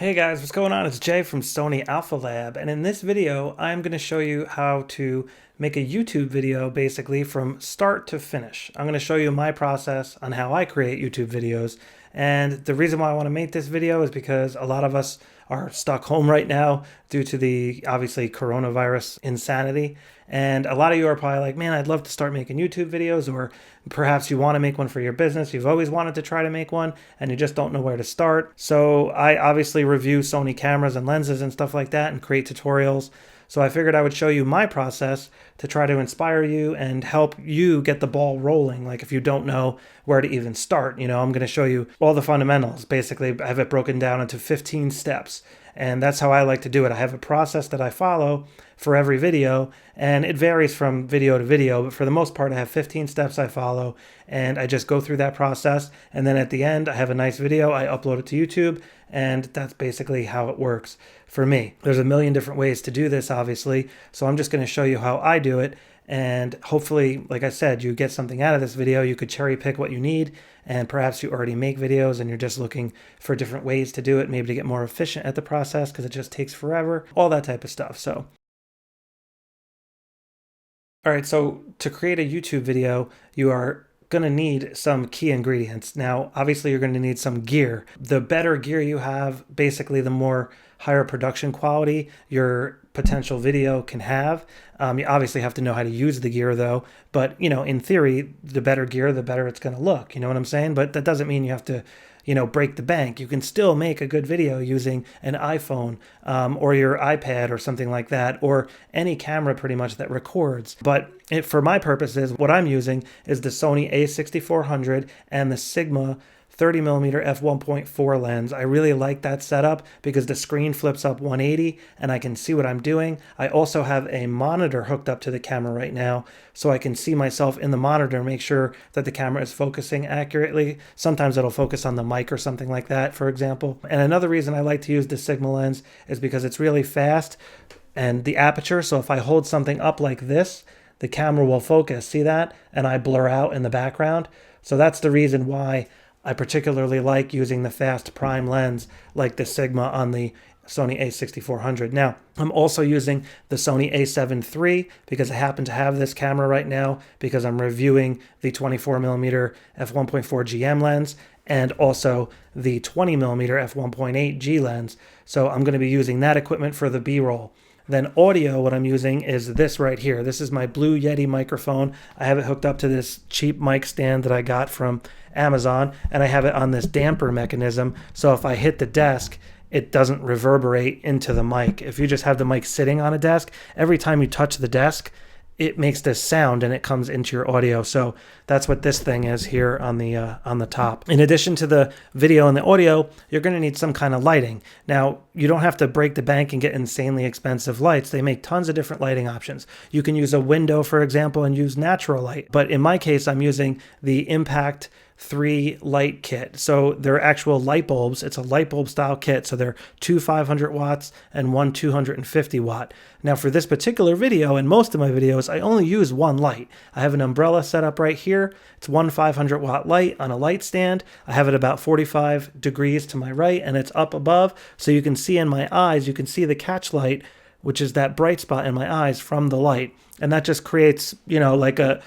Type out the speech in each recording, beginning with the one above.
Hey guys, what's going on? It's Jay from Sony Alpha Lab, and in this video, I'm going to show you how to make a YouTube video basically from start to finish. I'm going to show you my process on how I create YouTube videos, and the reason why I want to make this video is because a lot of us are stuck home right now due to the obviously coronavirus insanity. And a lot of you are probably like, man, I'd love to start making YouTube videos, or perhaps you want to make one for your business. You've always wanted to try to make one and you just don't know where to start. So I obviously review Sony cameras and lenses and stuff like that and create tutorials. So I figured I would show you my process to try to inspire you and help you get the ball rolling. Like if you don't know where to even start, I'm going to show you all the fundamentals. Basically, I have it broken down into 15 steps. And that's how I like to do it. I have a process that I follow for every video, and it varies from video to video, but for the most part, I have 15 steps I follow, and I just go through that process, and then at the end, I have a nice video, I upload it to YouTube, and that's basically how it works for me. There's a million different ways to do this, obviously, so I'm just going to show you how I do it, and hopefully, like I said, you get something out of this video. You could cherry pick what you need, and perhaps you already make videos and you're just looking for different ways to do it, maybe to get more efficient at the process because it just takes forever, all that type of stuff. So, all right, so to create a YouTube video, you are going to need some key ingredients. Now, obviously, you're going to need some gear. The better gear you have, basically, the more higher production quality your potential video can have. You obviously have to know how to use the gear though, but in theory, the better gear, the better it's going to look. You know what I'm saying? But that doesn't mean you have to break the bank. You can still make a good video using an iPhone or your iPad or something like that, or any camera pretty much that records. But for my purposes, what I'm using is the Sony a6400 and the Sigma 30mm f1.4 lens. I really like that setup because the screen flips up 180 and I can see what I'm doing. I also have a monitor hooked up to the camera right now so I can see myself in the monitor, make sure that the camera is focusing accurately. Sometimes it'll focus on the mic or something like that, for example. And another reason I like to use the Sigma lens is because it's really fast and the aperture. So if I hold something up like this, the camera will focus. See that? And I blur out in the background. So that's the reason why I particularly like using the fast prime lens like the Sigma on the Sony a6400. Now, I'm also using the Sony a7 III because I happen to have this camera right now because I'm reviewing the 24mm f1.4 GM lens and also the 20mm f1.8 G lens. So I'm going to be using that equipment for the B-roll. Then audio, what I'm using is this right here. This is my Blue Yeti microphone. I have it hooked up to this cheap mic stand that I got from Amazon, and I have it on this damper mechanism. So if I hit the desk, it doesn't reverberate into the mic. If you just have the mic sitting on a desk, every time you touch the desk, it makes this sound and it comes into your audio. So that's what this thing is here on the top. In addition to the video and the audio, you're going to need some kind of lighting. Now, you don't have to break the bank and get insanely expensive lights. They make tons of different lighting options. You can use a window, for example, and use natural light. But in my case, I'm using the Impact 3 light kit. So they're actual light bulbs. It's a light bulb style kit. So they're two 500 watts and one 250 watt. Now for this particular video and most of my videos, I only use one light. I have an umbrella set up right here. It's one 500 watt light on a light stand. I have it about 45 degrees to my right and it's up above. So you can see in my eyes, you can see the catch light, which is that bright spot in my eyes from the light. And that just creates, like a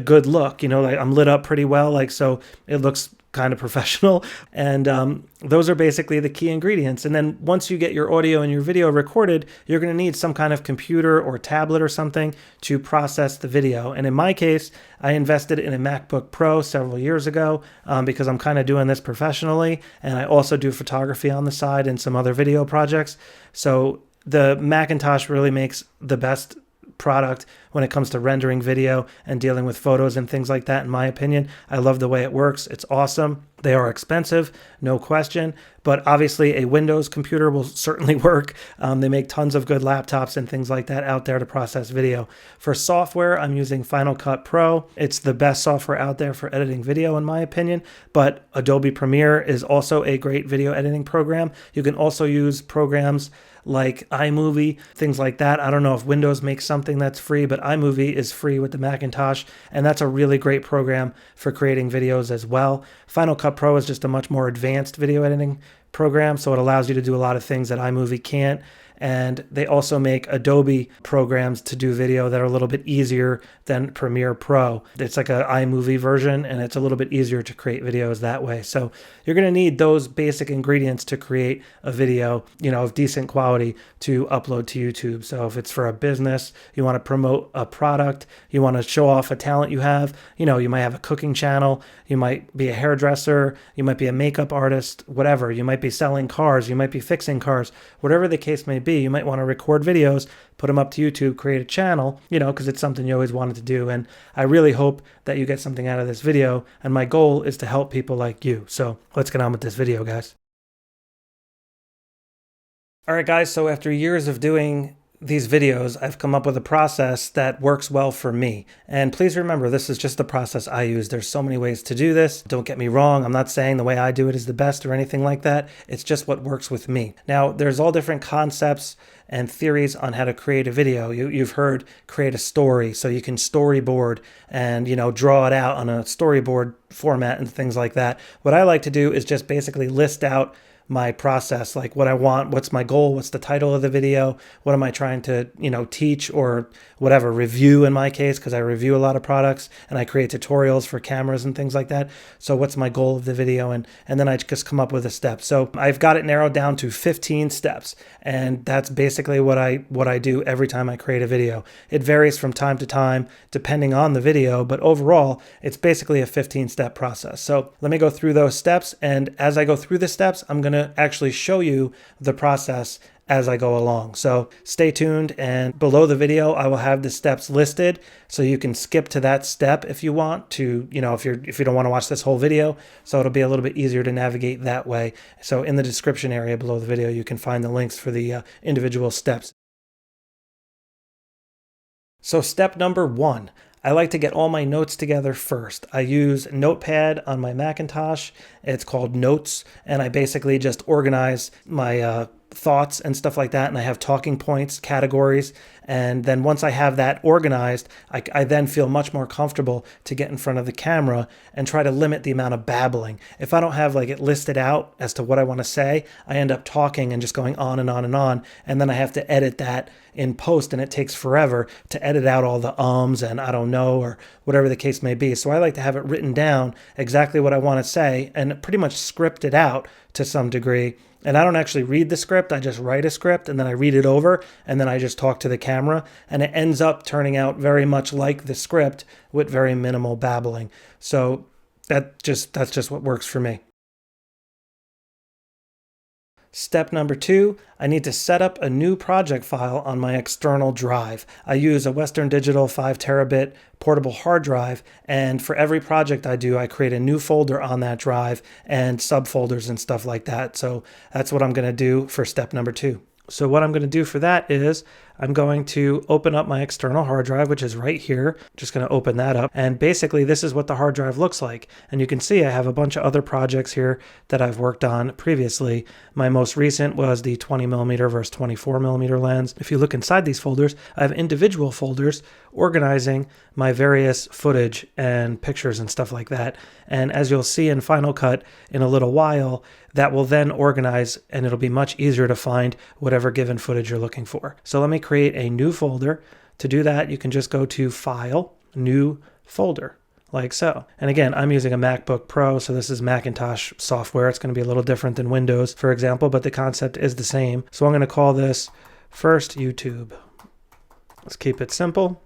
good look, like I'm lit up pretty well, like, so it looks kind of professional. And those are basically the key ingredients. And then once you get your audio and your video recorded, you're going to need some kind of computer or tablet or something to process the video. And in my case, I invested in a MacBook Pro several years ago because I'm kind of doing this professionally. And I also do photography on the side and some other video projects. So the Macintosh really makes the best product when it comes to rendering video and dealing with photos and things like that, in my opinion. I love the way it works. It's awesome. They are expensive, no question, but obviously a Windows computer will certainly work. They make tons of good laptops and things like that out there to process video. For software, I'm using Final Cut Pro. It's the best software out there for editing video, in my opinion, but Adobe Premiere is also a great video editing program. You can also use programs like iMovie, things like that. I don't know if Windows makes something that's free, but iMovie is free with the Macintosh, and that's a really great program for creating videos as well. Final Cut Pro is just a much more advanced video editing program, so it allows you to do a lot of things that iMovie can't. And they also make Adobe programs to do video that are a little bit easier than Premiere Pro. It's like an iMovie version, and it's a little bit easier to create videos that way. So you're going to need those basic ingredients to create a video, of decent quality to upload to YouTube. So if it's for a business, you want to promote a product, you want to show off a talent you have, you might have a cooking channel, you might be a hairdresser, you might be a makeup artist, whatever. You might be selling cars, you might be fixing cars, whatever the case may be. You might want to record videos, put them up to YouTube, create a channel, because it's something you always wanted to do. And I really hope that you get something out of this video. And my goal is to help people like you. So let's get on with this video, guys. All right, guys. So after years of doing these videos, I've come up with a process that works well for me. And please remember, this is just the process I use. There's so many ways to do this. Don't get me wrong. I'm not saying the way I do it is the best or anything like that. It's just what works with me. Now, there's all different concepts and theories on how to create a video. You've heard create a story, so you can storyboard and, draw it out on a storyboard format and things like that. What I like to do is just basically list out my process, like what I want, what's my goal, what's the title of the video, what am I trying to, teach or whatever, review in my case, because I review a lot of products and I create tutorials for cameras and things like that. So what's my goal of the video? And then I just come up with a step. So I've got it narrowed down to 15 steps. And that's basically what I do every time I create a video. It varies from time to time, depending on the video, but overall, it's basically a 15-step process. So let me go through those steps. And as I go through the steps, I'm going to actually show you the process as I go along. So stay tuned, and below the video I will have the steps listed so you can skip to that step if you want to, if you don't want to watch this whole video. So it'll be a little bit easier to navigate that way. So in the description area below the video you can find the links for the individual steps. So step number 1, I like to get all my notes together first. I use Notepad on my Macintosh. It's called Notes, and I basically just organize my thoughts and stuff like that, and I have talking points, categories, and then once I have that organized, I then feel much more comfortable to get in front of the camera and try to limit the amount of babbling. If I don't have it listed out as to what I want to say, I end up talking and just going on and on and on, and then I have to edit that in post, and it takes forever to edit out all the ums and I don't know or whatever the case may be. So I like to have it written down exactly what I want to say and pretty much script it out to some degree. And I don't actually read the script, I just write a script and then I read it over and then I just talk to the camera, and it ends up turning out very much like the script with very minimal babbling. So that's just what works for me. Step number 2, I need to set up a new project file on my external drive. I use a Western Digital 5 terabit portable hard drive, and for every project I do, I create a new folder on that drive and subfolders and stuff like that. So that's what I'm going to do for step number 2. So what I'm going to do for that is I'm going to open up my external hard drive, which is right here. Just going to open that up. And basically this is what the hard drive looks like. And you can see I have a bunch of other projects here that I've worked on previously. My most recent was the 20mm versus 24mm lens. If you look inside these folders, I have individual folders organizing my various footage and pictures and stuff like that. And as you'll see in Final Cut in a little while, that will then organize and it'll be much easier to find whatever given footage you're looking for. So let me create a new folder. To do that, you can just go to File, New Folder, like so. And again, I'm using a MacBook Pro, so this is Macintosh software. It's going to be a little different than Windows, for example, but the concept is the same. So I'm going to call this First YouTube. Let's keep it simple.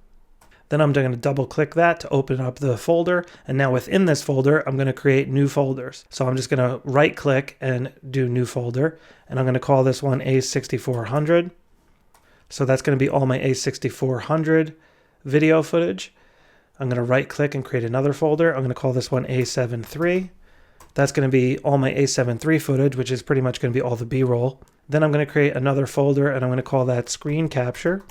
Then I'm going to double click that to open up the folder. And now within this folder, I'm going to create new folders. So I'm just going to right click and do new folder. And I'm going to call this one A6400. So that's going to be all my A6400 video footage. I'm going to right click and create another folder. I'm going to call this one A7 III. That's going to be all my A7 III footage, which is pretty much going to be all the B-roll. Then I'm going to create another folder and I'm going to call that Screen Capture.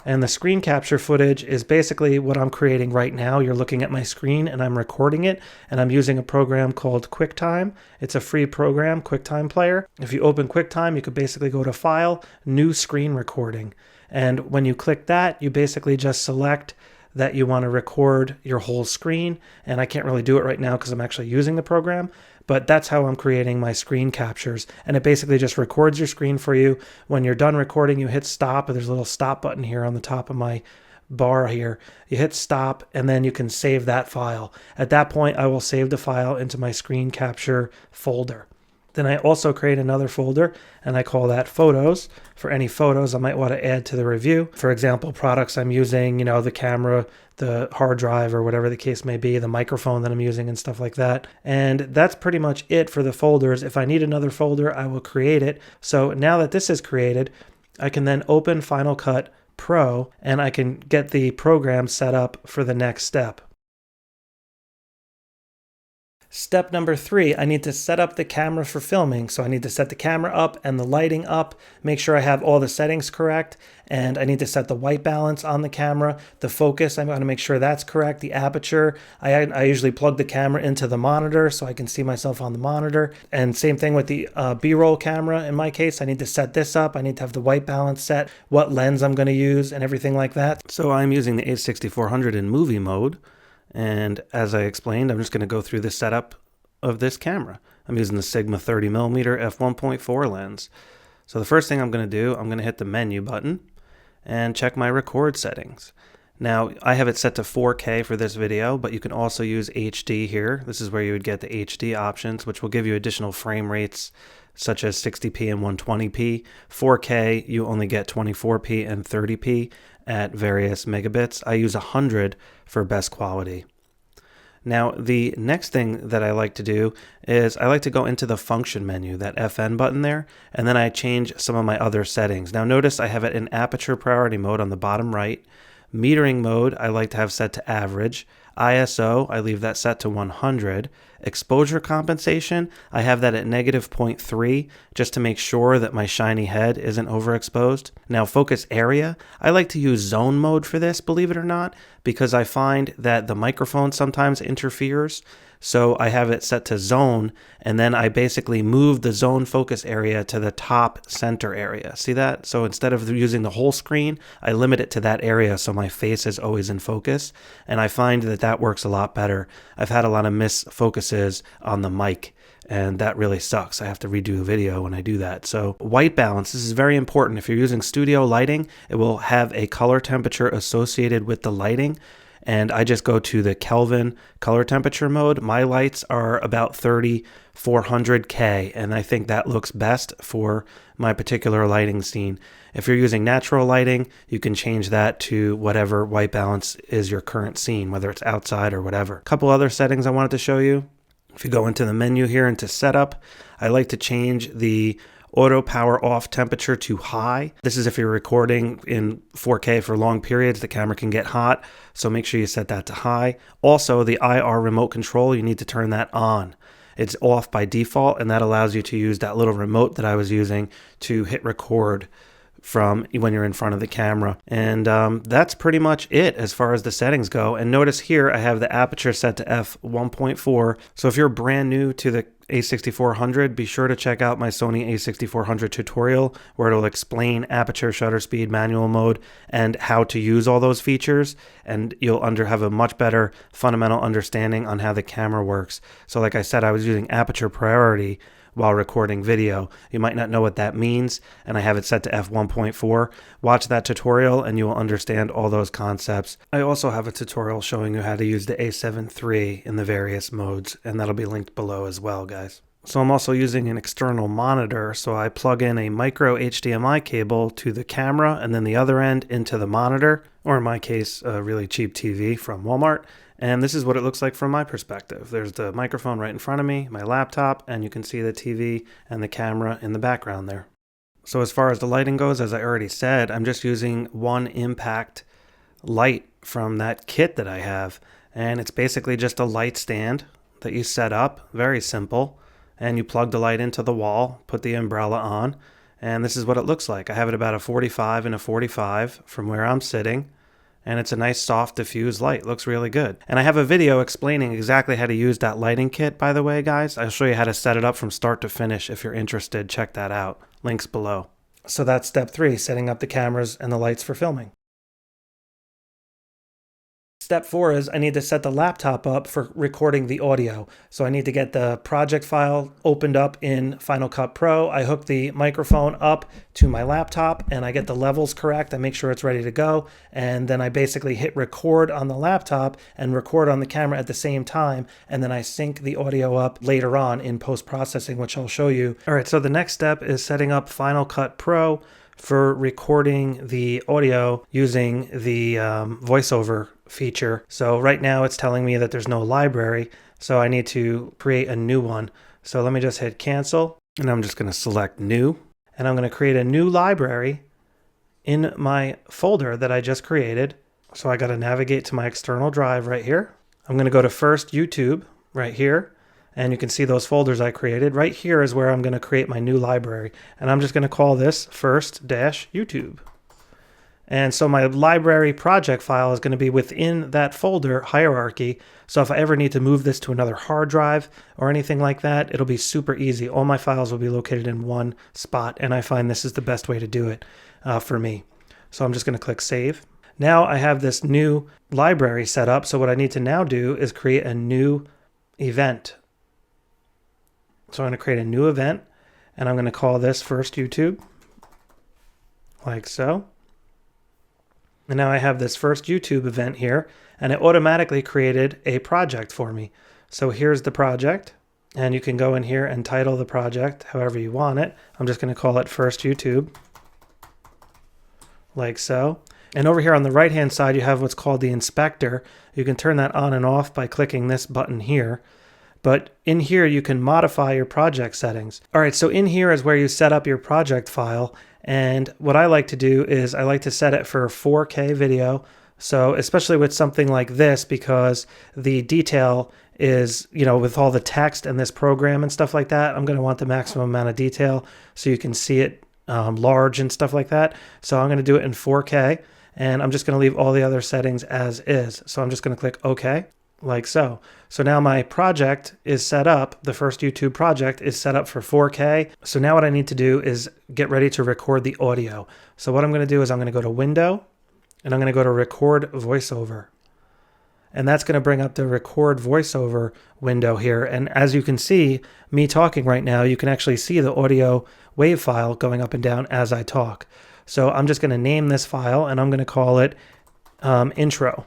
And the screen capture footage is basically what I'm creating right now. You're looking at my screen and I'm recording it, and I'm using a program called QuickTime. It's a free program, QuickTime Player. If you open QuickTime, you could basically go to File, New Screen Recording. And when you click that, you basically just select that you want to record your whole screen. And I can't really do it right now because I'm actually using the program. but that's how I'm creating my screen captures. And it basically just records your screen for you. When you're done recording, you hit stop. There's a little stop button here on the top of my bar here. You hit stop and then you can save that file. At that point, I will save the file into my screen capture folder. Then I also create another folder and I call that photos for any photos I might want to add to the review. For example, products I'm using, the camera, the hard drive, or whatever the case may be, the microphone that I'm using and stuff like that. And that's pretty much it for the folders. If I need another folder, I will create it. So now that this is created, I can then open Final Cut Pro and I can get the program set up for the next step. Step number 3, I need to set up the camera for filming. So I need to set the camera up and the lighting up, make sure I have all the settings correct, and I need to set the white balance on the camera, the focus, I'm going to make sure that's correct, the aperture. I usually plug the camera into the monitor so I can see myself on the monitor. And same thing with the B-roll camera. In my case, I need to set this up. I need to have the white balance set, what lens I'm going to use, and everything like that. So I'm using the A6400 in movie mode. And as I explained, I'm just going to go through the setup of this camera. I'm using the Sigma 30mm f1.4 lens. So the first thing I'm going to do, I'm going to hit the menu button and check my record settings. Now, I have it set to 4K for this video, but you can also use HD here. This is where you would get the HD options, which will give you additional frame rates such as 60p and 120p. 4K, you only get 24p and 30p at various megabits. I use 100 for best quality. Now, the next thing that I like to do is I like to go into the function menu, that FN button there, and then I change some of my other settings. Now, notice I have it in aperture priority mode on the bottom right. Metering mode, I like to have set to average. ISO, I leave that set to 100. Exposure compensation, I have that at -0.3 just to make sure that my shiny head isn't overexposed. Now, focus area, I like to use zone mode for this, believe it or not, because I find that the microphone sometimes interferes. So I have it set to zone, and then I basically move the zone focus area to the top center area. See that? So instead of using the whole screen, I limit it to that area so my face is always in focus, and I find that that works a lot better. I've had a lot of misfocuses on the mic, and that really sucks. I have to redo the video when I do that. So white balance, this is very important. If you're using studio lighting, it will have a color temperature associated with the lighting. And I just go to the Kelvin color temperature mode. My lights are about 3400K, and I think that looks best for my particular lighting scene. If you're using natural lighting, you can change that to whatever white balance is your current scene, whether it's outside or whatever. A couple other settings I wanted to show you. If you go into the menu here into setup, I like to change the auto power off temperature to high. This is if you're recording in 4K for long periods, the camera can get hot, so make sure you set that to high. Also, the IR remote control, you need to turn that on. It's off by default, and that allows you to use that little remote that I was using to hit record from when you're in front of the camera. And that's pretty much it as far as the settings go. And notice here I have the aperture set to f1.4. So if you're brand new to the A6400, be sure to check out my Sony A6400 tutorial where it'll explain aperture, shutter speed, manual mode, and how to use all those features, and you'll have a much better fundamental understanding on how the camera works. So like I said, I was using aperture priority while recording video. You might not know what that means, and I have it set to f1.4. Watch that tutorial and you will understand all those concepts. I also have a tutorial showing you how to use the A7 III in the various modes, and that'll be linked below as well, guys. So I'm also using an external monitor, so I plug in a micro HDMI cable to the camera and then the other end into the monitor, or in my case, a really cheap TV from Walmart. And this is what it looks like from my perspective. There's the microphone right in front of me, my laptop, and you can see the TV and the camera in the background there. So as far as the lighting goes, as I already said, I'm just using one impact light from that kit that I have. And it's basically just a light stand that you set up, very simple. And you plug the light into the wall, put the umbrella on, and this is what it looks like. I have it about a 45 and a 45 from where I'm sitting. And it's a nice soft diffused light. Looks really good. And I have a video explaining exactly how to use that lighting kit, by the way, guys. I'll show you how to set it up from start to finish. If you're interested, check that out. Links below. So that's step 3, setting up the cameras and the lights for filming. Step 4 is I need to set the laptop up for recording the audio. So I need to get the project file opened up in Final Cut Pro. I hook the microphone up to my laptop and I get the levels correct. I make sure it's ready to go. And then I basically hit record on the laptop and record on the camera at the same time. And then I sync the audio up later on in post-processing, which I'll show you. All right, so the next step is setting up Final Cut Pro for recording the audio using the voiceover feature. So right now it's telling me that there's no library, so I need to create a new one. So let me just hit cancel, and I'm just going to select new, and I'm going to create a new library in my folder that I just created. So I got to navigate to my external drive right here. I'm going to go to first YouTube right here. And you can see those folders I created. Right here is where I'm going to create my new library. And I'm just going to call this first-YouTube. And so my library project file is going to be within that folder hierarchy. So if I ever need to move this to another hard drive or anything like that, it'll be super easy. All my files will be located in one spot. And I find this is the best way to do it for me. So I'm just going to click Save. Now I have this new library set up. So what I need to now do is create a new event. So I'm going to create a new event, and I'm going to call this First YouTube, like so. And now I have this First YouTube event here, and it automatically created a project for me. So here's the project, and you can go in here and title the project however you want it. I'm just going to call it First YouTube, like so. And over here on the right-hand side, you have what's called the inspector. You can turn that on and off by clicking this button here. But in here, you can modify your project settings. All right, so in here is where you set up your project file. And what I like to do is I like to set it for 4K video. So especially with something like this, because the detail is, you know, with all the text and this program and stuff like that, I'm going to want the maximum amount of detail so you can see it large and stuff like that. So I'm going to do it in 4K, and I'm just going to leave all the other settings as is. So I'm just going to click OK. Like so. So now my project is set up, the First YouTube project is set up for 4K. So now what I need to do is get ready to record the audio. So what I'm going to do is I'm going to go to Window, and I'm going to go to Record Voiceover. And that's going to bring up the Record Voiceover window here. And as you can see, me talking right now, you can actually see the audio wave file going up and down as I talk. So I'm just going to name this file, and I'm going to call it intro.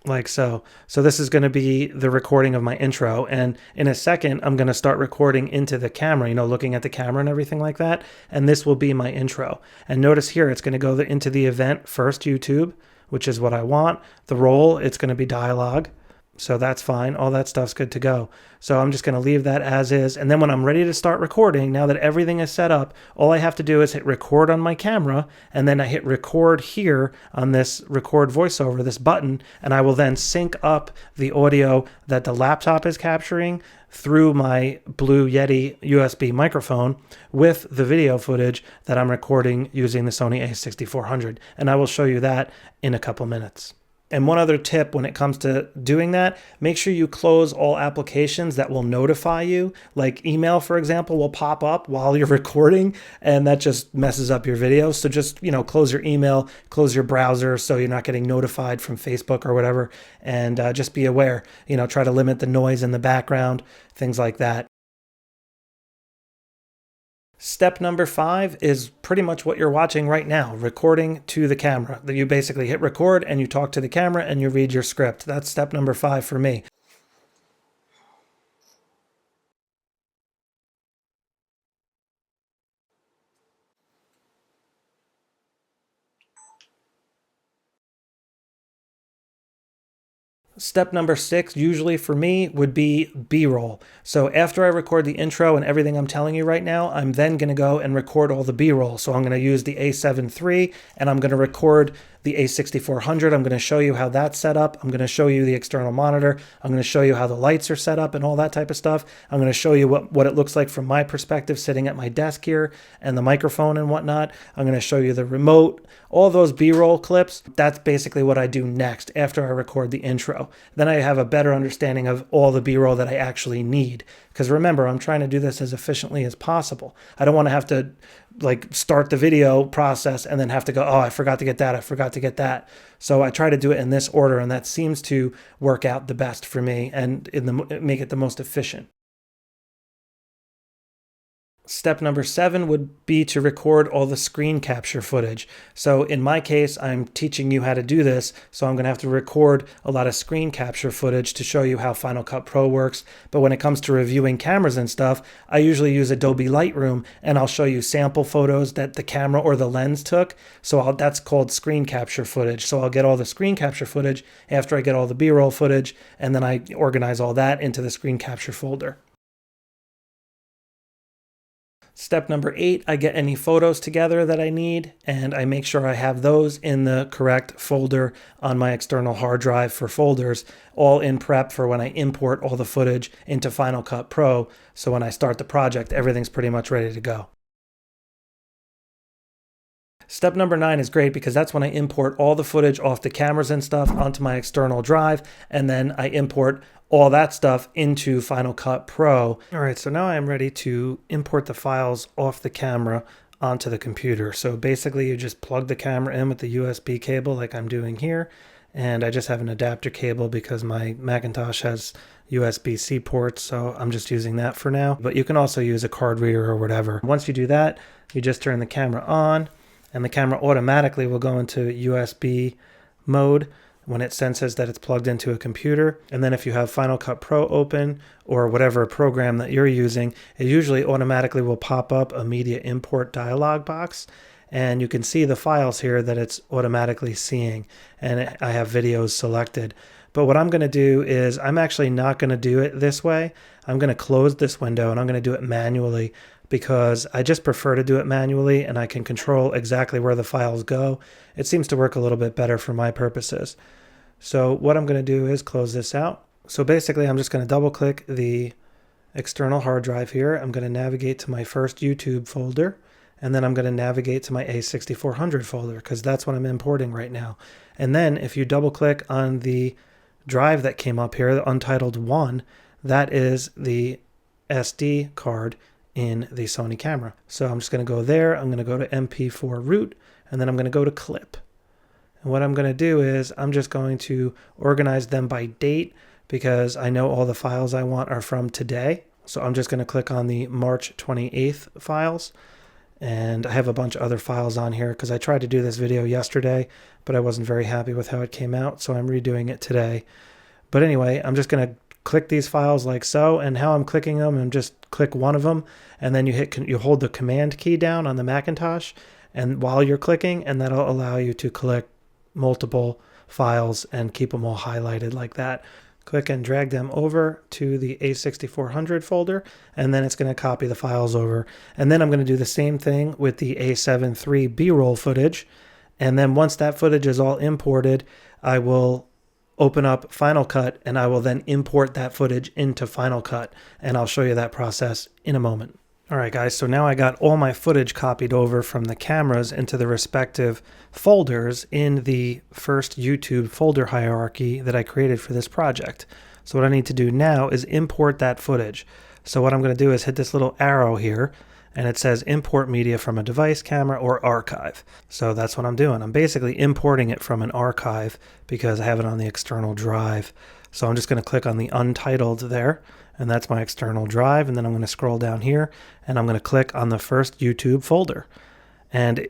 Like so. So this is going to be the recording of my intro. And in a second, I'm going to start recording into the camera, you know, looking at the camera and everything like that. And this will be my intro. And notice here, it's going to go into the event First YouTube, which is what I want. The role, it's going to be dialogue. So that's fine. All that stuff's good to go. So I'm just going to leave that as is. And then when I'm ready to start recording, now that everything is set up, all I have to do is hit record on my camera. And then I hit record here on this record voiceover, this button. And I will then sync up the audio that the laptop is capturing through my Blue Yeti USB microphone with the video footage that I'm recording using the Sony a6400. And I will show you that in a couple minutes. And one other tip when it comes to doing that, make sure you close all applications that will notify you. Like email, for example, will pop up while you're recording, and that just messes up your video. So just, you know, close your email, close your browser so you're not getting notified from Facebook or whatever. And just be aware, you know, try to limit the noise in the background, things like that. Step number 5 is pretty much what you're watching right now, recording to the camera. That you basically hit record and you talk to the camera and you read your script. That's step number 5 for me. Step number 6, usually for me, would be B-roll. So after I record the intro and everything I'm telling you right now, I'm then going to go and record all the B-roll. So I'm going to use the A7 III, and I'm going to record the a6400. I'm going to show you how that's set up. I'm going to show you the external monitor. I'm going to show you how the lights are set up and all that type of stuff. I'm going to show you what it looks like from my perspective sitting at my desk here and the microphone and whatnot. I'm going to show you the remote, all those B-roll clips. That's basically what I do next after I record the intro. Then I have a better understanding of all the B-roll that I actually need. Because remember, I'm trying to do this as efficiently as possible. I don't want to have to like start the video process and then have to go, oh, I forgot to get that, I forgot to get that. So I try to do it in this order, and that seems to work out the best for me and make it the most efficient. Step number 7 would be to record all the screen capture footage. So in my case, I'm teaching you how to do this, so I'm going to have to record a lot of screen capture footage to show you how Final Cut Pro works. But when it comes to reviewing cameras and stuff, I usually use Adobe Lightroom, and I'll show you sample photos that the camera or the lens took. So that's called screen capture footage. So I'll get all the screen capture footage after I get all the B-roll footage, and then I organize all that into the screen capture folder. Step number 8, I get any photos together that I need, and I make sure I have those in the correct folder on my external hard drive for folders, all in prep for when I import all the footage into Final Cut Pro. So when I start the project, everything's pretty much ready to go. Step number 9 is great because that's when I import all the footage off the cameras and stuff onto my external drive, and then I import all that stuff into Final Cut Pro. All right, so now I'm ready to import the files off the camera onto the computer. So basically you just plug the camera in with the USB cable like I'm doing here, and I just have an adapter cable because my Macintosh has USB-C ports, so I'm just using that for now. But you can also use a card reader or whatever. Once you do that, you just turn the camera on, and the camera automatically will go into USB mode when it senses that it's plugged into a computer. And then if you have Final Cut Pro open or whatever program that you're using, it usually automatically will pop up a media import dialog box, and you can see the files here that it's automatically seeing, and I have videos selected. But what I'm going to do is I'm actually not going to do it this way. I'm going to close this window and I'm going to do it manually, because I just prefer to do it manually and I can control exactly where the files go. It seems to work a little bit better for my purposes. So what I'm going to do is close this out. So basically I'm just going to double click the external hard drive here. I'm going to navigate to my first YouTube folder, and then I'm going to navigate to my A6400 folder because that's what I'm importing right now. And then if you double click on the drive that came up here, the Untitled 1, that is the SD card in the Sony camera. So I'm just going to go there, I'm going to go to MP4 root, and then I'm going to go to clip. And what I'm going to do is I'm just going to organize them by date because I know all the files I want are from today. So I'm just going to click on the March 28th files, and I have a bunch of other files on here because I tried to do this video yesterday, but I wasn't very happy with how it came out, so I'm redoing it today. But anyway, I'm just going to click these files like so, and how I'm clicking them, and just click one of them, and then you hold the command key down on the Macintosh, and while you're clicking, and that'll allow you to collect multiple files and keep them all highlighted like that. Click and drag them over to the A6400 folder, and then it's going to copy the files over. And then I'm going to do the same thing with the A7 III B-roll footage, and then once that footage is all imported, I will open up Final Cut, and I will then import that footage into Final Cut, and I'll show you that process in a moment. All right, guys, so now I got all my footage copied over from the cameras into the respective folders in the first YouTube folder hierarchy that I created for this project. So what I need to do now is import that footage. So what I'm going to do is hit this little arrow here, and it says import media from a device, camera, or archive. So that's what I'm doing. I'm basically importing it from an archive because I have it on the external drive. So I'm just going to click on the Untitled there, and that's my external drive, and then I'm going to scroll down here, and I'm going to click on the first YouTube folder. And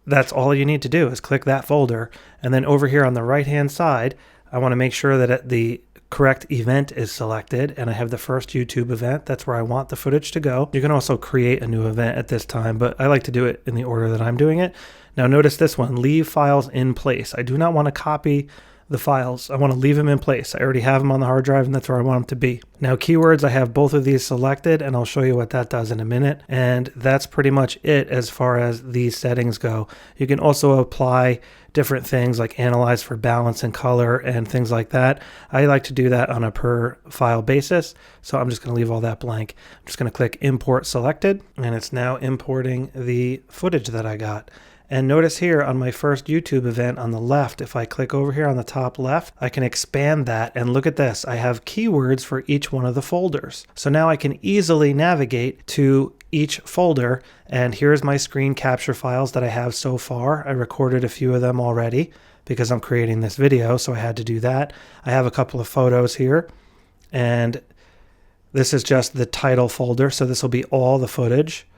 that's all you need to do is click that folder, and then over here on the right-hand side, I want to make sure that the correct event is selected, and I have the first YouTube event. That's where I want the footage to go. You can also create a new event at this time, but I like to do it in the order that I'm doing it. Now notice this one, leave files in place. I do not want to copy the files. I want to leave them in place. I already have them on the hard drive, and that's where I want them to be. Now keywords, I have both of these selected, and I'll show you what that does in a minute. And that's pretty much it as far as these settings go. You can also apply different things like analyze for balance and color and things like that. I like to do that on a per file basis, so I'm just going to leave all that blank. I'm just going to click import selected, and it's now importing the footage that I got. And notice here on my first YouTube event on the left, if I click over here on the top left, I can expand that, and look at this. I have keywords for each one of the folders. So now I can easily navigate to each folder, and here's my screen capture files that I have so far. I recorded a few of them already because I'm creating this video, so I had to do that. I have a couple of photos here, and this is just the title folder, so this will be all the footage.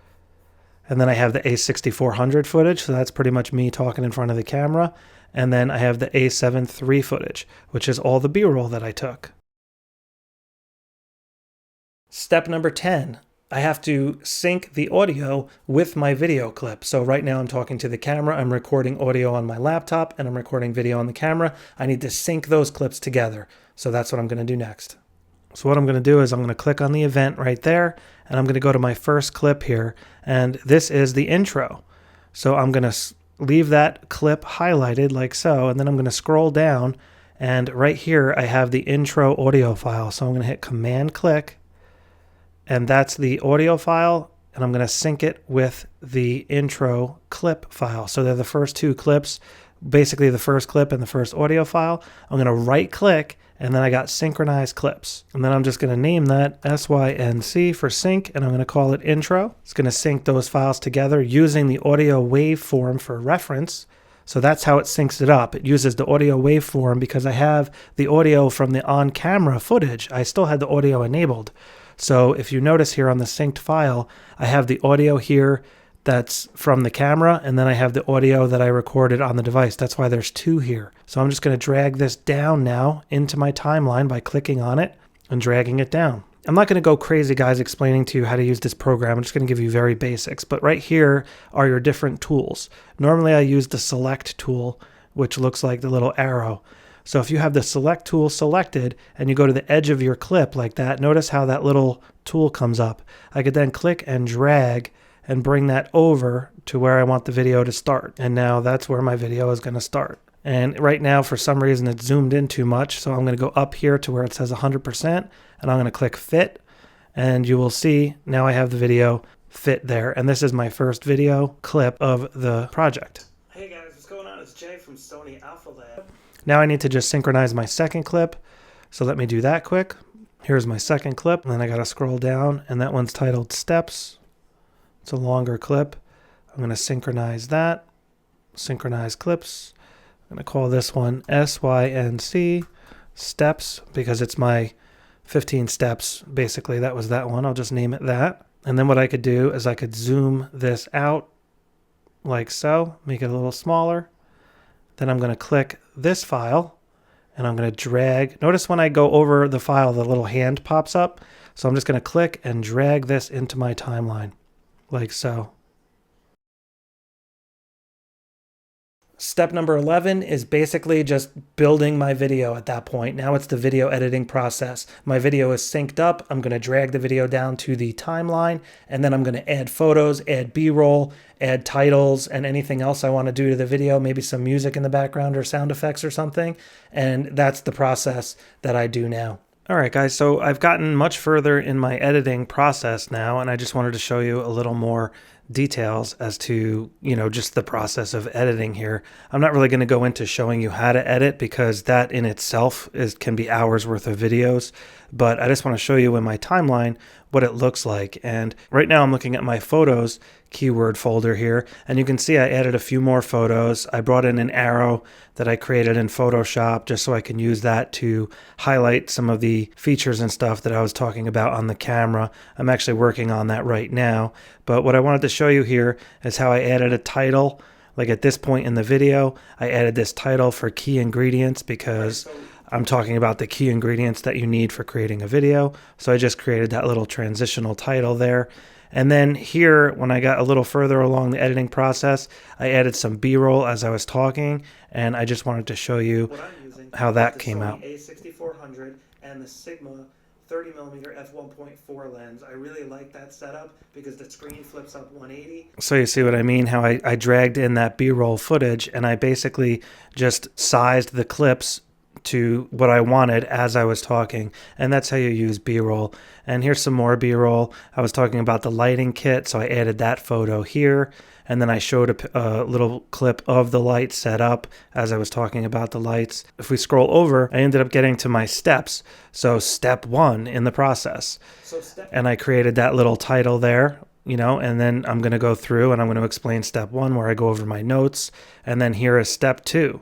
And then I have the A6400 footage, so that's pretty much me talking in front of the camera. And then I have the A7 III footage, which is all the B-roll that I took. Step number 10, I have to sync the audio with my video clip. So right now I'm talking to the camera, I'm recording audio on my laptop, and I'm recording video on the camera. I need to sync those clips together. So that's what I'm going to do next. So what I'm going to do is I'm going to click on the event right there, and I'm going to go to my first clip here, and this is the intro. So I'm going to leave that clip highlighted like so, and then I'm going to scroll down, and right here I have the intro audio file. So I'm going to hit Command click, and that's the audio file, and I'm going to sync it with the intro clip file. So they're the first two clips, basically the first clip and the first audio file. I'm going to right click, and then I got synchronized clips. And then I'm just going to name that SYNC for sync, and I'm going to call it intro. It's going to sync those files together using the audio waveform for reference. So that's how it syncs it up. It uses the audio waveform because I have the audio from the on-camera footage. I still had the audio enabled. So if you notice here on the synced file, I have the audio here that's from the camera, and then I have the audio that I recorded on the device. That's why there's two here. So I'm just going to drag this down now into my timeline by clicking on it and dragging it down. I'm not going to go crazy, guys, explaining to you how to use this program. I'm just going to give you very basics. But right here are your different tools. Normally I use the select tool, which looks like the little arrow. So if you have the select tool selected and you go to the edge of your clip like that, notice how that little tool comes up. I could then click and drag and bring that over to where I want the video to start. And now that's where my video is going to start. And right now, for some reason, it's zoomed in too much. So I'm going to go up here to where it says 100%, and I'm going to click fit. And you will see now I have the video fit there. And this is my first video clip of the project. Hey guys, what's going on? It's Jay from Sony Alpha Lab. Now I need to just synchronize my second clip. So let me do that quick. Here's my second clip. And then I got to scroll down, and that one's titled Steps. It's a longer clip. I'm going to synchronize that. Synchronize clips. I'm going to call this one SYNC steps because it's my 15 steps. Basically, that was that one. I'll just name it that. And then what I could do is I could zoom this out like so, make it a little smaller. Then I'm going to click this file and I'm going to drag. Notice when I go over the file, the little hand pops up. So I'm just going to click and drag this into my timeline. Like so. Step number 11 is basically just building my video at that point. Now it's the video editing process. My video is synced up. I'm going to drag the video down to the timeline, and then I'm going to add photos, add B-roll, add titles, and anything else I want to do to the video, maybe some music in the background or sound effects or something. And that's the process that I do now. All right, guys, so I've gotten much further in my editing process now, and I just wanted to show you a little more details as to, just the process of editing here. I'm not really going to go into showing you how to edit because that in itself can be hours worth of videos, but I just want to show you in my timeline what it looks like. And right now I'm looking at my photos keyword folder here, and you can see I added a few more photos. I brought in an arrow that I created in Photoshop just so I can use that to highlight some of the features and stuff that I was talking about on the camera. I'm actually working on that right now, but what I wanted to show you here is how I added a title. Like at this point in the video, I added this title for key ingredients because I'm talking about the key ingredients that you need for creating a video. So I just created that little transitional title there. And then here, when I got a little further along the editing process, I added some B-roll as I was talking, and I just wanted to show you how that came out. A6400 and the Sigma 30mm f1.4 lens. I really like that setup because the screen flips up 180. So you see what I mean? How I dragged in that B-roll footage, and I basically just sized the clips to what I wanted as I was talking. And that's how you use B-roll. And here's some more B-roll. I was talking about the lighting kit, so I added that photo here. And then I showed a little clip of the light set up as I was talking about the lights. If we scroll over, I ended up getting to my steps. So step 1 in the process. And I created that little title there, you know, and then I'm going to go through and I'm going to explain step 1 where I go over my notes. And then here is step 2,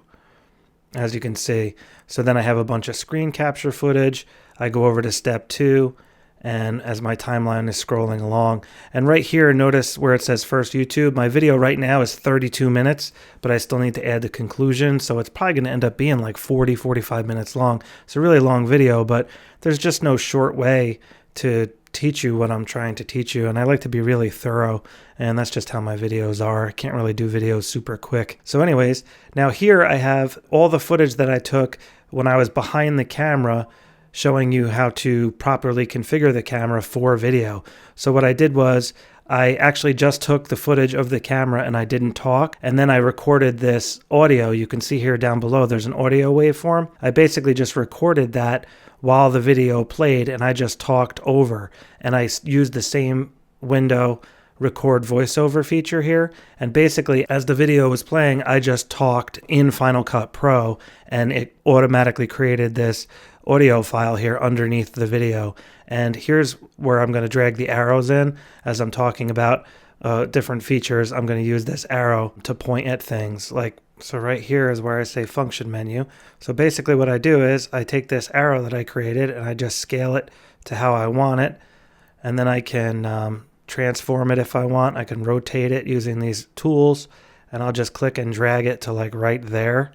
as you can see. So then I have a bunch of screen capture footage. I go over to step 2. And as my timeline is scrolling along, and right here, notice where it says first YouTube, my video right now is 32 minutes, but I still need to add the conclusion. So it's probably going to end up being like 40, 45 minutes long. It's a really long video, but there's just no short way to teach you what I'm trying to teach you. And I like to be really thorough, and that's just how my videos are. I can't really do videos super quick. So anyways, now here I have all the footage that I took when I was behind the camera, showing you how to properly configure the camera for video. So what I did was I actually just took the footage of the camera and I didn't talk, and then I recorded this audio. You can see here down below there's an audio waveform. I basically just recorded that while the video played, and I just talked over, and I used the same window record voiceover feature here, and basically as the video was playing I just talked in Final Cut Pro and it automatically created this audio file here underneath the video. And here's where I'm going to drag the arrows in as I'm talking about different features. I'm going to use this arrow to point at things, like so right here is where I say function menu. So basically what I do is I take this arrow that I created and I just scale it to how I want it, and then I can transform it if I want. I can rotate it using these tools, and I'll just click and drag it to like right there.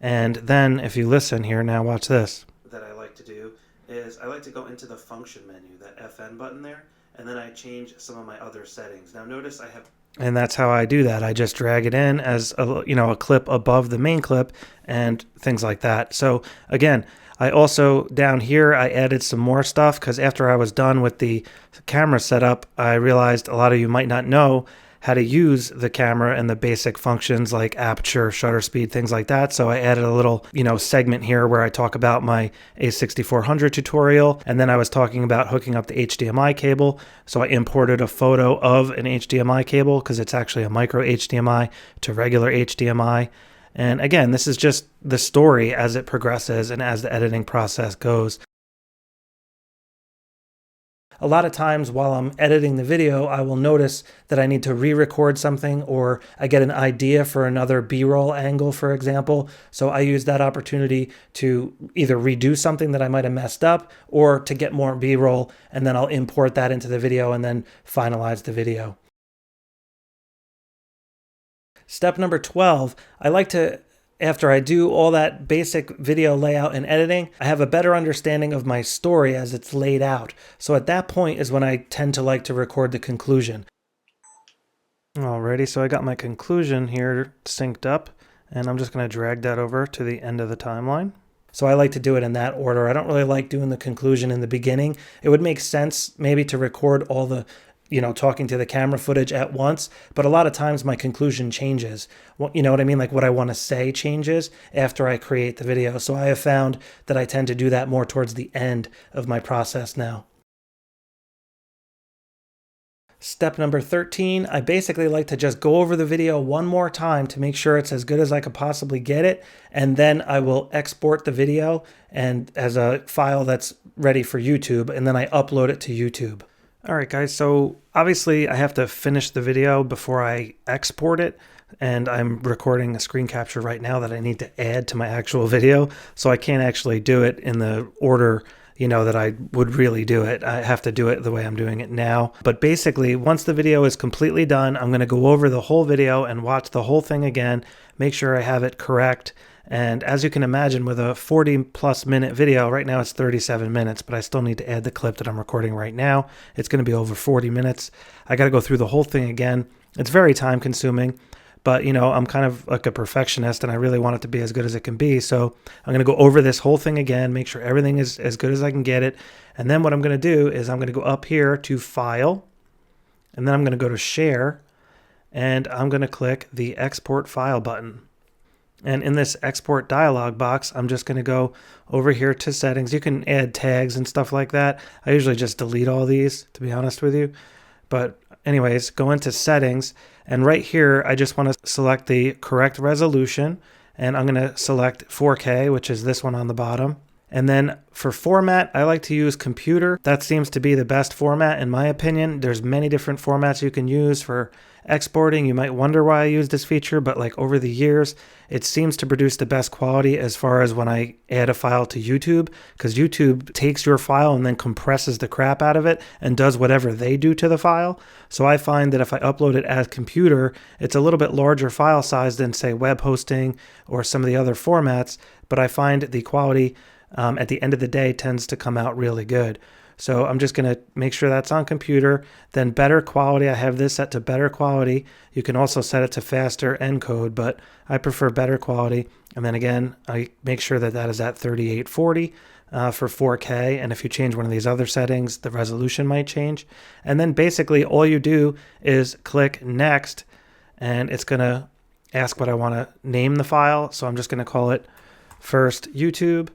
And then if you listen here, now watch this. That I like to do is I like to go into the function menu, that FN button there, and then I change some of my other settings. Now notice I have, and that's how I do that. I just drag it in as a, you know, a clip above the main clip and things like that. So again, I also down here I added some more stuff because after I was done with the camera setup, I realized a lot of you might not know how to use the camera and the basic functions like aperture, shutter speed, things like that. So I added a little, you know, segment here where I talk about my A6400 tutorial, and then I was talking about hooking up the HDMI cable. So I imported a photo of an HDMI cable because it's actually a micro HDMI to regular HDMI. And again, this is just the story as it progresses and as the editing process goes. A lot of times while I'm editing the video, I will notice that I need to re-record something, or I get an idea for another B-roll angle, for example. So I use that opportunity to either redo something that I might have messed up or to get more B-roll, and then I'll import that into the video and then finalize the video. Step number 12, I like to, after I do all that basic video layout and editing, I have a better understanding of my story as it's laid out. So at that point is when I tend to like to record the conclusion. Alrighty, so I got my conclusion here synced up, and I'm just going to drag that over to the end of the timeline. So I like to do it in that order. I don't really like doing the conclusion in the beginning. It would make sense maybe to record all the, you know, talking to the camera footage at once, but a lot of times my conclusion changes. You know what I mean? Like what I want to say changes after I create the video. So I have found that I tend to do that more towards the end of my process now. Step number 13, I basically like to just go over the video one more time to make sure it's as good as I could possibly get it, and then I will export the video and as a file that's ready for YouTube, and then I upload it to YouTube. All right, guys, so obviously I have to finish the video before I export it, and I'm recording a screen capture right now that I need to add to my actual video, so I can't actually do it in the order, you know, that I would really do it. I have to do it the way I'm doing it now. But basically, once the video is completely done, I'm going to go over the whole video and watch the whole thing again, make sure I have it correct. And as you can imagine, with a 40+ minute video, right now it's 37 minutes, but I still need to add the clip that I'm recording right now. It's going to be over 40 minutes. I got to go through the whole thing again. It's very time consuming, but you know, I'm kind of like a perfectionist and I really want it to be as good as it can be. So I'm going to go over this whole thing again, make sure everything is as good as I can get it. And then what I'm going to do is I'm going to go up here to File, and then I'm going to go to Share, and I'm going to click the Export File button. And in this export dialog box, I'm just going to go over here to settings. You can add tags and stuff like that. I usually just delete all these, to be honest with you. But anyways, go into settings, and right here, I just want to select the correct resolution, and I'm going to select 4K, which is this one on the bottom. And then for format, I like to use computer. That seems to be the best format in my opinion. There's many different formats you can use for exporting. You might wonder why I use this feature, but like over the years, it seems to produce the best quality as far as when I add a file to YouTube, because YouTube takes your file and then compresses the crap out of it and does whatever they do to the file. So I find that if I upload it as computer, it's a little bit larger file size than say web hosting or some of the other formats, but I find the quality at the end of the day tends to come out really good. So I'm just going to make sure that's on computer. Then better quality, I have this set to better quality. You can also set it to faster encode, but I prefer better quality. And then again, I make sure that that is at 3840 for 4K. And if you change one of these other settings, the resolution might change. And then basically all you do is click next, and it's going to ask what I want to name the file. So I'm just going to call it first YouTube.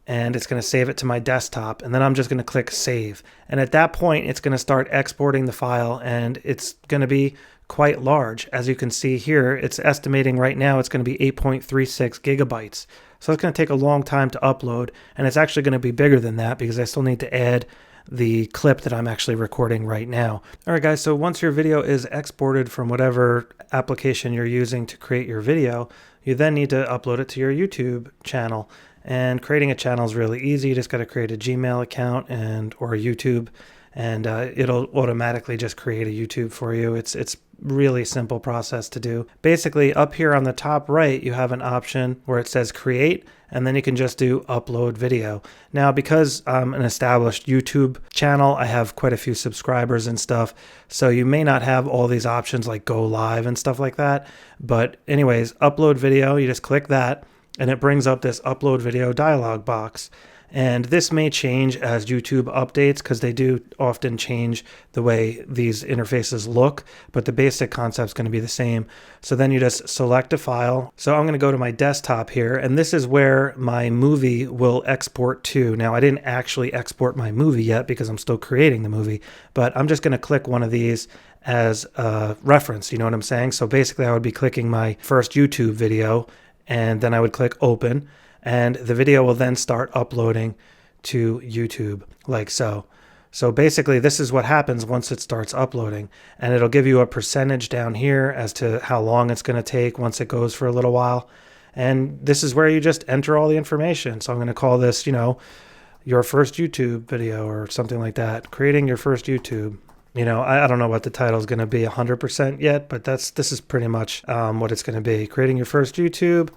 And it's going to save it to my desktop, and then I'm just going to click save. And at that point, it's going to start exporting the file, and it's going to be quite large. As you can see here, it's estimating right now it's going to be 8.36 gigabytes. So it's going to take a long time to upload, and it's actually going to be bigger than that because I still need to add the clip that I'm actually recording right now. All right, guys, so once your video is exported from whatever application you're using to create your video, you then need to upload it to your YouTube channel. And creating a channel is really easy. You just got to create a Gmail account or a YouTube, and it'll automatically just create a YouTube for you. It's really simple process to do. Basically, up here on the top right, you have an option where it says create, and then you can just do upload video. Now, because I'm an established YouTube channel, I have quite a few subscribers and stuff, so you may not have all these options like go live and stuff like that. But anyways, upload video, you just click that, and it brings up this upload video dialog box. And this may change as YouTube updates because they do often change the way these interfaces look, but the basic concept is going to be the same. So then you just select a file. So I'm going to go to my desktop here, and this is where my movie will export to. Now, I didn't actually export my movie yet because I'm still creating the movie, but I'm just going to click one of these as a reference, you know what I'm saying? So basically I would be clicking my first YouTube video, and then I would click open, and the video will then start uploading to YouTube like so. So basically this is what happens once it starts uploading, and it'll give you a percentage down here as to how long it's going to take once it goes for a little while. And this is where you just enter all the information. So I'm going to call this, your first YouTube video or something like that, creating your first YouTube. I don't know what the title is going to be 100% yet, but this is pretty much what it's going to be. Creating your first YouTube,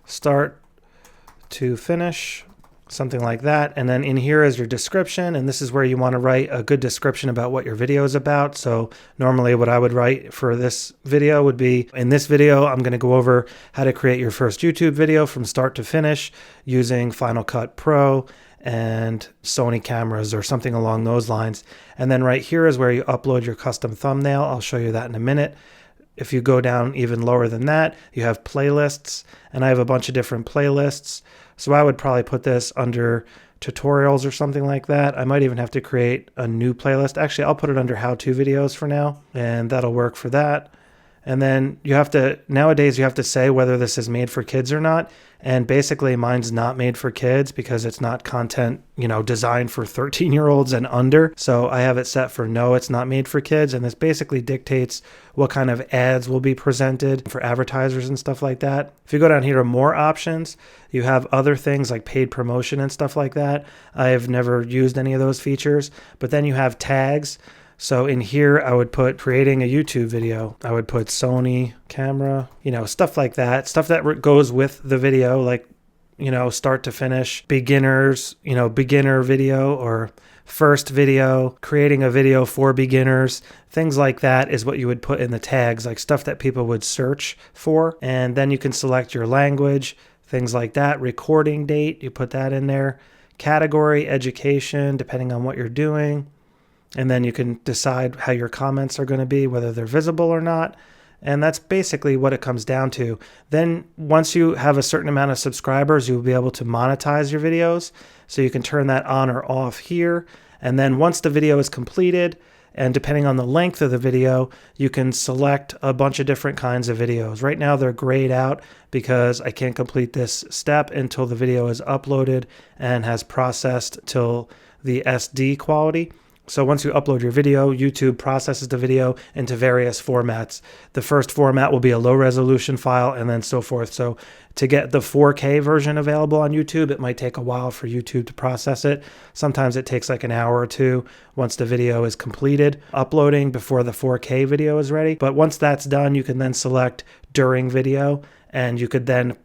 start to finish, something like that. And then in here is your description, and this is where you want to write a good description about what your video is about. So normally what I would write for this video would be, in this video, I'm going to go over how to create your first YouTube video from start to finish using Final Cut Pro and Sony cameras or something along those lines. And then right here is where you upload your custom thumbnail. I'll show you that in a minute. If you go down even lower than that, you have playlists, and I have a bunch of different playlists. So I would probably put this under tutorials or something like that. I might even have to create a new playlist. Actually, I'll put it under how-to videos for now, and that'll work for that. And then nowadays you have to say whether this is made for kids or not. And basically mine's not made for kids because it's not content, designed for 13-year-olds and under. So I have it set for no, it's not made for kids. And this basically dictates what kind of ads will be presented for advertisers and stuff like that. If you go down here to more options, you have other things like paid promotion and stuff like that. I've never used any of those features, but then you have tags. So in here, I would put creating a YouTube video. I would put Sony camera, stuff like that. Stuff that goes with the video, like, start to finish, beginners, beginner video or first video, creating a video for beginners. Things like that is what you would put in the tags, like stuff that people would search for. And then you can select your language, things like that. Recording date, you put that in there. Category, education, depending on what you're doing. And then you can decide how your comments are going to be, whether they're visible or not. And that's basically what it comes down to. Then once you have a certain amount of subscribers, you'll be able to monetize your videos. So you can turn that on or off here. And then once the video is completed, and depending on the length of the video, you can select a bunch of different kinds of videos. Right now they're grayed out because I can't complete this step until the video is uploaded and has processed till the SD quality. So once you upload your video, YouTube processes the video into various formats. The first format will be a low resolution file and then so forth. So to get the 4K version available on YouTube, it might take a while for YouTube to process it. Sometimes it takes like an hour or two once the video is completed uploading before the 4K video is ready. But once that's done, you can then select during video, and you could then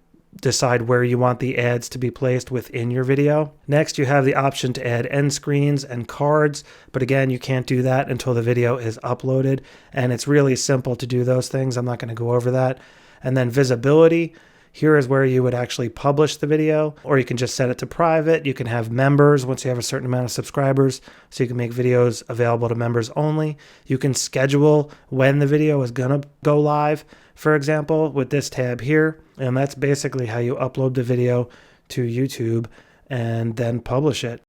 decide where you want the ads to be placed within your video. Next, you have the option to add end screens and cards, but again, you can't do that until the video is uploaded, and it's really simple to do those things. I'm not going to go over that. And then visibility, here is where you would actually publish the video, or you can just set it to private. You can have members once you have a certain amount of subscribers, so you can make videos available to members only. You can schedule when the video is going to go live, for example, with this tab here. And that's basically how you upload the video to YouTube and then publish it.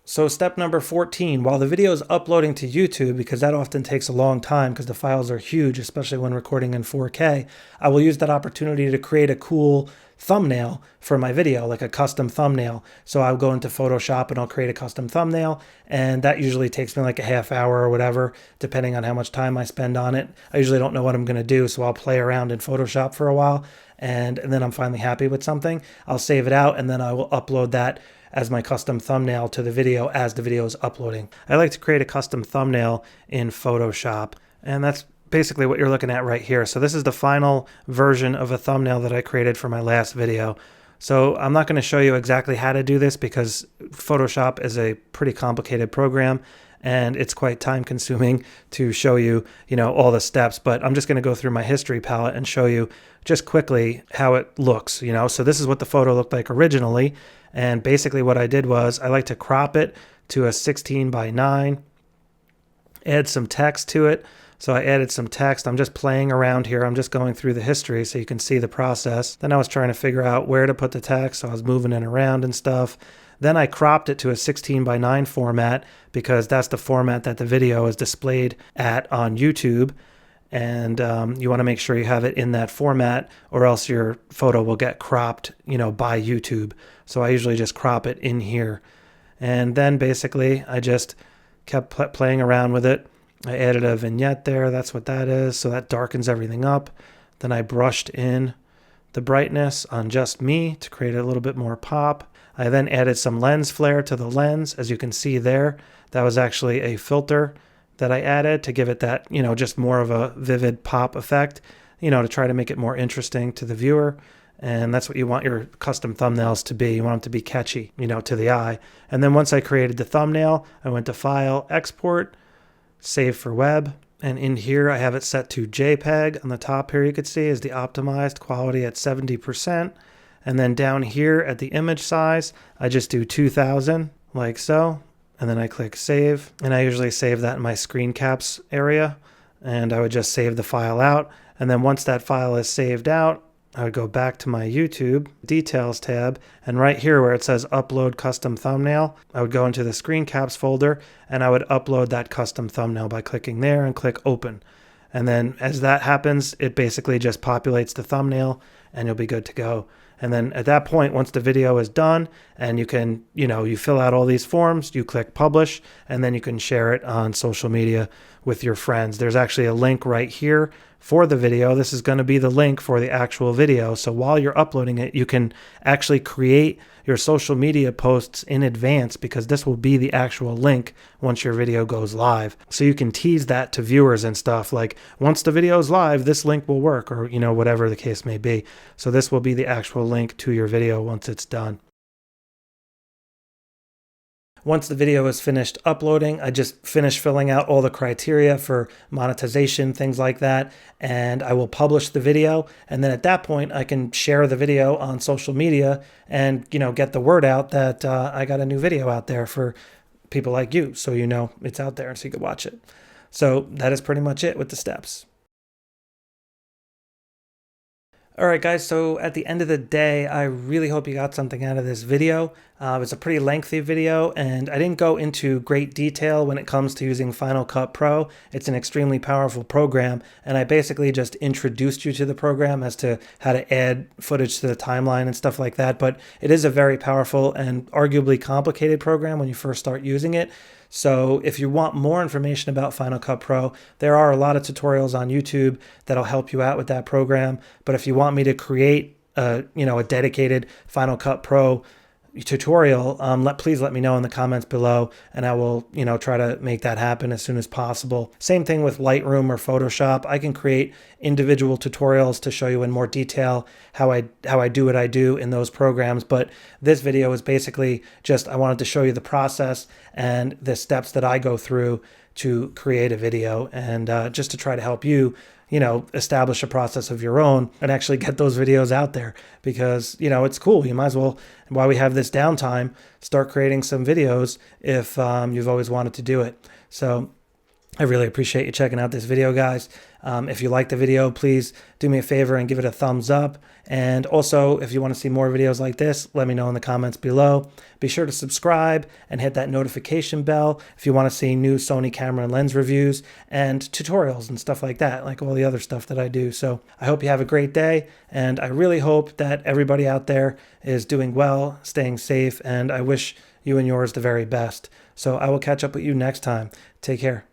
So step number 14, while the video is uploading to YouTube, because that often takes a long time because the files are huge, especially when recording in 4K, I will use that opportunity to create a cool thumbnail for my video, like a custom thumbnail. So I'll go into Photoshop and I'll create a custom thumbnail, and that usually takes me like a half hour or whatever, depending on how much time I spend on it. I usually don't know what I'm going to do, so I'll play around in Photoshop for a while, and then I'm finally happy with something. I'll save it out, and then I will upload that as my custom thumbnail to the video as the video is uploading. I like to create a custom thumbnail in Photoshop, and that's basically what you're looking at right here. So this is the final version of a thumbnail that I created for my last video. So I'm not going to show you exactly how to do this because Photoshop is a pretty complicated program and it's quite time consuming to show you, all the steps, but I'm just going to go through my history palette and show you just quickly how it looks, So this is what the photo looked like originally. And basically what I did was I like to crop it to a 16:9, add some text to it. So I added some text. I'm just playing around here. I'm just going through the history so you can see the process. Then I was trying to figure out where to put the text. So I was moving it around and stuff. Then I cropped it to a 16:9 format because that's the format that the video is displayed at on YouTube. And you want to make sure you have it in that format or else your photo will get cropped, by YouTube. So I usually just crop it in here. And then basically I just kept playing around with it. I added a vignette there. That's what that is. So that darkens everything up. Then I brushed in the brightness on just me to create a little bit more pop. I then added some lens flare to the lens. As you can see there, that was actually a filter that I added to give it that, just more of a vivid pop effect, to try to make it more interesting to the viewer. And that's what you want your custom thumbnails to be. You want them to be catchy, to the eye. And then once I created the thumbnail, I went to File, Export, Save for Web. And in here, I have it set to JPEG. On the top here, you could see is the optimized quality at 70%. And then down here at the image size, I just do 2000, like so. And then I click Save. And I usually save that in my screen caps area. And I would just save the file out. And then once that file is saved out, I would go back to my YouTube Details tab, and right here where it says Upload Custom Thumbnail, I would go into the Screen Caps folder, and I would upload that custom thumbnail by clicking there and click Open. And then as that happens, it basically just populates the thumbnail, and you'll be good to go. And then at that point, once the video is done, and you can, you fill out all these forms, you click Publish, and then you can share it on social media with your friends. There's actually a link right here for the video. This is going to be the link for the actual video. So while you're uploading it, you can actually create your social media posts in advance because this will be the actual link once your video goes live. So you can tease that to viewers and stuff like, once the video is live, this link will work, or, whatever the case may be. So this will be the actual link to your video once it's done. Once the video is finished uploading, I just finish filling out all the criteria for monetization, things like that, and I will publish the video. And then at that point, I can share the video on social media and, get the word out that I got a new video out there for people like you. So, it's out there so you can watch it. So that is pretty much it with the steps. All right, guys, so at the end of the day, I really hope you got something out of this video. It's a pretty lengthy video, and I didn't go into great detail when it comes to using Final Cut Pro. It's an extremely powerful program, and I basically just introduced you to the program as to how to add footage to the timeline and stuff like that. But it is a very powerful and arguably complicated program when you first start using it. So if you want more information about Final Cut Pro, there are a lot of tutorials on YouTube that'll help you out with that program. But if you want me to create a dedicated Final Cut Pro tutorial, please let me know in the comments below, and I will try to make that happen as soon as possible. Same thing with Lightroom or Photoshop. I can create individual tutorials to show you in more detail how I do what I do in those programs, but this video is basically just I wanted to show you the process and the steps that I go through to create a video, and just to try to help you establish a process of your own and actually get those videos out there, because, it's cool. You might as well, while we have this downtime, start creating some videos if you've always wanted to do it. So I really appreciate you checking out this video, guys. If you like the video, please do me a favor and give it a thumbs up. And also, if you want to see more videos like this, let me know in the comments below. Be sure to subscribe and hit that notification bell if you want to see new Sony camera and lens reviews and tutorials and stuff like that, like all the other stuff that I do. So I hope you have a great day, and I really hope that everybody out there is doing well, staying safe, and I wish you and yours the very best. So I will catch up with you next time. Take care.